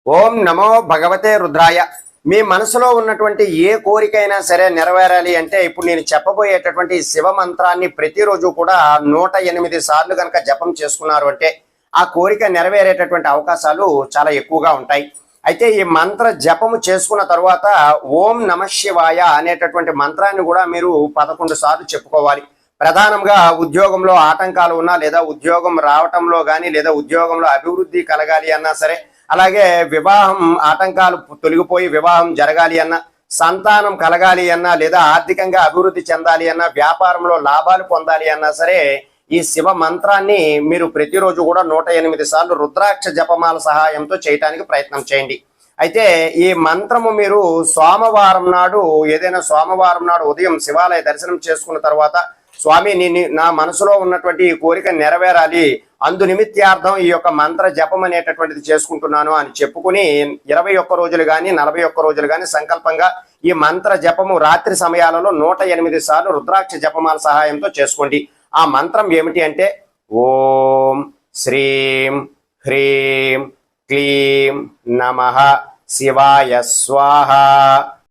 ఓం నమో భగవతే రుద్రాయ. మీ మనసులో ఉన్నటువంటి ఏ కోరికైనా సరే నెరవేరాలి అంటే ఇప్పుడు నేను చెప్పబోయేటటువంటి శివ మంత్రాన్ని ప్రతిరోజు కూడా 108 సార్లు కనుక జపం చేసుకున్నారు అంటే ఆ కోరిక నెరవేరేటటువంటి అవకాశాలు చాలా ఎక్కువగా ఉంటాయి. అయితే ఈ మంత్ర జపము చేసుకున్న తర్వాత ఓం నమ శివాయ అనేటటువంటి మంత్రాన్ని కూడా మీరు 11 సార్లు చెప్పుకోవాలి. ప్రధానంగా ఉద్యోగంలో ఆటంకాలు ఉన్నా, లేదా ఉద్యోగం రావటంలో కానీ, లేదా ఉద్యోగంలో అభివృద్ధి కలగాలి అన్నా సరే, అలాగే వివాహం ఆటంకాలు తొలగిపోయి వివాహం జరగాలి అన్నా, సంతానం కలగాలి అన్నా, లేదా ఆర్థికంగా అభివృద్ధి చెందాలి అన్నా, వ్యాపారంలో లాభాలు పొందాలి అన్నా సరే ఈ శివ మంత్రాన్ని మీరు ప్రతిరోజు కూడా 108 సార్లు రుద్రాక్ష జపమాల సహాయంతో చేయటానికి ప్రయత్నం చేయండి. అయితే ఈ మంత్రము మీరు సోమవారం నాడు, ఏదైనా సోమవారం నాడు ఉదయం శివాలయ దర్శనం చేసుకున్న తర్వాత, స్వామి నా మనసులో ఉన్నటువంటి ఈ కోరిక నెరవేరాలి, అందు నిమిత్యార్థం ఈ యొక్క మంత్ర జపం అనేటటువంటిది చేసుకుంటున్నాను అని చెప్పుకుని 21 రోజులు కానీ 41 రోజులు కానీ సంకల్పంగా ఈ మంత్ర జపము రాత్రి సమయాలలో 108 సార్లు రుద్రాక్ష జపమాల సహాయంతో చేసుకోండి. ఆ మంత్రం ఏమిటి అంటే ఓం శ్రీం హ్రీం క్లీం నమః శివాయ స్వాహ.